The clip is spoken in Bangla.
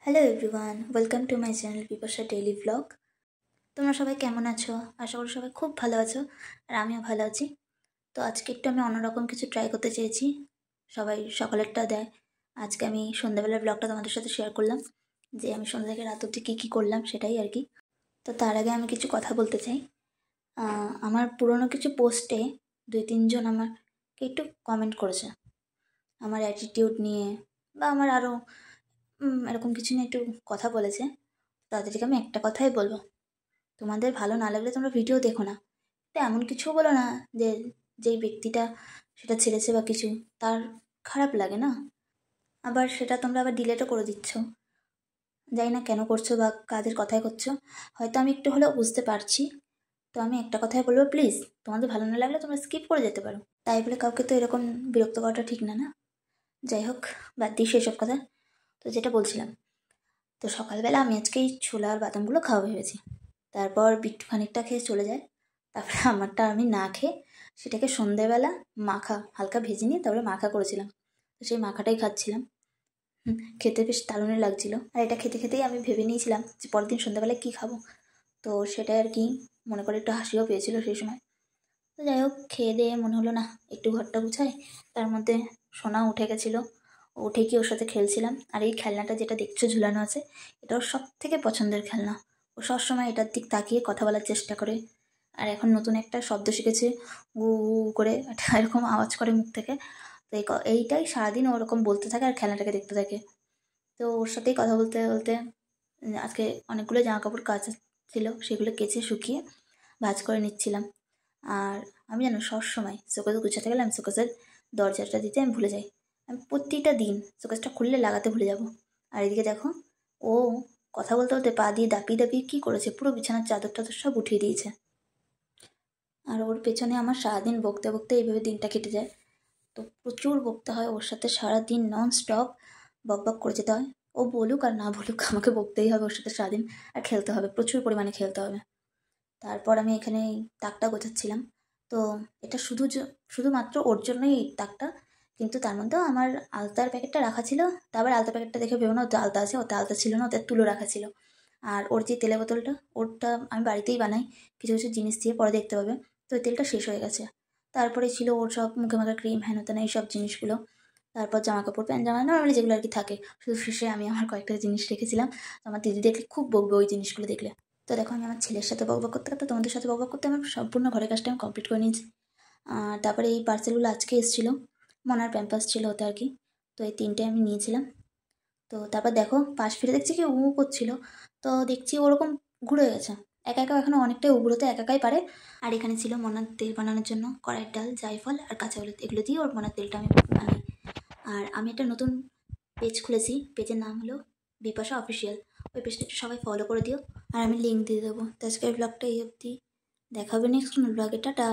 Hello everyone, welcome to my channel Bipasha daily blog. তোমরা সবাই কেমন আছো? আশা করি সবাই খুব ভালো আছো, আর আমিও ভালো আছি। তো আজকে একটু আমি অন্যরকম কিছু ট্রাই করতে চেয়েছি। সবাই সকালেরটা দেয়, আজকে আমি সন্ধ্যাবেলার ব্লগটা তোমাদের সাথে শেয়ার করলাম, যে আমি সন্ধ্যা থেকে রাত অবধি কী করলাম সেটাই আর কি। তো তার আগে আমি কিছু কথা বলতে চাই। আমার পুরনো কিছু পোস্টে 2-3 জন আমাকে একটু কমেন্ট করেছে আমার অ্যাটিটিউড নিয়ে, বা আমার আরও এরকম কিছু নিয়ে একটু কথা বলেছে। তাদেরকে আমি একটা কথাই বলবো, তোমাদের ভালো না লাগলে তোমরা ভিডিও দেখো না। তো এমন কিছুও বলো না যে যেই ব্যক্তিটা সেটা ছেড়েছে বা কিছু, তার খারাপ লাগে না, আবার সেটা তোমরা আবার ডিলেটও করে দিচ্ছ। জানি না কেন করছো বা কাদের কথাই করছো, হয়তো আমি একটু হলেও বুঝতে পারছি। তো আমি একটা কথাই বলবো, প্লিজ তোমাদের ভালো না লাগলে তোমরা স্কিপ করে যেতে পারো। তাই বলে কাউকে তো এরকম বিরক্ত করাটা ঠিক না, না? যাই হোক, বাদ দিই সেসব কথা। তো যেটা বলছিলাম, তো সকালবেলা আমি আজকে এই ছোলা আর বাদামগুলো খাওয়া ভেবেছি। তারপর বিট্টু খানিকটা খেয়ে চলে যায়। তারপরে আমারটা আমি না খেয়ে সেটাকে সন্ধেবেলা মাখা হালকা ভেজে নিয়ে তারপরে মাখা করেছিলাম। তো সেই মাখাটাই খাচ্ছিলাম। খেতে বেশ দারুণই লাগছিল। আর এটা খেতে খেতেই আমি ভেবে নিয়েছিলাম যে পরের দিন সন্ধ্যাবেলায় কী খাবো। তো সেটাই আর কি মনে করে একটু হাসিও পেয়েছিল সেই সময়। তো যাই হোক, খেয়ে দিয়ে মনে হলো না একটু ঘরটা গুছাই। তার মধ্যে সোনা উঠে গেছিলো, উঠে গিয়ে ওর সাথে খেলছিলাম। আর এই খেলনাটা যেটা দেখছো ঝুলানো আছে, এটা ওর সব থেকে পছন্দের খেলনা। ও সবসময় এটার দিক তাকিয়ে কথা বলার চেষ্টা করে। আর এখন নতুন একটা শব্দ শিখেছে, গু গু করে একটা এরকম আওয়াজ করে মুখ থেকে। তো এইটাই সারাদিন ওরকম বলতে থাকে আর খেলনাটাকে দেখতে থাকে। তো ওর সাথেই কথা বলতে বলতে আজকে অনেকগুলো জামা কাপড় কাচা ছিল, সেগুলো কেচে শুকিয়ে ভাঁজ করে নিচ্ছিলাম। আর আমি জানো সবসময় শোকেস গুছাতে গেলে আমি শোকেসের দরজাটা দিতে আমি ভুলে যাই। আমি প্রতিটা দিন শোকেসটা খুললে লাগাতে ভুলে যাব। আর এদিকে দেখো, ও কথা বলতে বলতে পা দিয়ে দাপিয়ে দাপিয়ে কী করেছে, পুরো বিছানার চাদর টাদর সব উঠিয়ে দিয়েছে। আর ওর পেছনে আমার সারাদিন বকতে বকতে এইভাবে দিনটা কেটে যায়। তো প্রচুর বকতে হয় ওর সাথে, সারাদিন নন স্টপ বক বক করে যেতে হয়। ও বলুক আর না বলুক আমাকে বকতেই হবে ওর সাথে সারাদিন। আর খেলতে হবে, প্রচুর পরিমাণে খেলতে হবে। তারপর আমি এখানে এই তাকটা গোছাচ্ছিলাম। তো এটা শুধুমাত্র ওর জন্যই এই তাকটা, কিন্তু তার মধ্যেও আমার আলতার প্যাকেটটা রাখা ছিল। তারপর আলতা প্যাকেটটা দেখে ভেবো না ওতে আলতা আছে, ওতে আলতা ছিল না, ওতে তুলো রাখা ছিল। আর ওর যে তেলের বোতলটা, ওরটা আমি বাড়িতেই বানাই কিছু কিছু জিনিস দিয়ে, পরে দেখতে পাবে। তো ওই তেলটা শেষ হয়ে গেছে। তারপরে ছিল ওর সব মুখে মাখা ক্রিম, হেন তেন এইসব জিনিসগুলো। তারপর জামা কাপড়, প্যান্ট জামা নর্মালি যেগুলো আর কি থাকে। শুধু শেষে আমি আমার কয়েকটা জিনিস রেখেছিলাম, তো আমার দিদি দেখলে খুব বকবে ওই জিনিসগুলো দেখলে। তো দেখো, আমি আমার ছেলের সাথে বকবক করতে করতে তোমাদের সাথে বকবক করতে আমার সম্পূর্ণ ঘরের কাজটা আমি কমপ্লিট করে নিয়েছি। আর তারপরে এই পার্সেলগুলো আজকে এসেছিলো, মনার প্যাম্পাস ছিল ওতে আর কি। তো এই 3টে আমি নিয়েছিলাম। তো তারপর দেখো, পাশ ফিরে দেখছি কি করছিল। তো দেখছি ওরকম ঘুরে গেছে। একা একা এখনও অনেকটাই উগুড়োতে একাই পারে। আর এখানে ছিল মনার তেল বানানোর জন্য কড়াইয়ের ডাল, জায়ফল আর কাঁচা হলুদ, এগুলো দিয়ে ওর মনার তেলটা আমি বানাই। আর আমি একটা নতুন পেজ খুলেছি, পেজের নাম হলো বিপাশা অফিসিয়াল। ওই পেজটা একটু সবাই ফলো করে দিও, আর আমি লিঙ্ক দিয়ে দেবো। তো আজকের ব্লগটা এই অবধি, দেখা হবে নেক্সট কোনো ব্লগে। টাটা।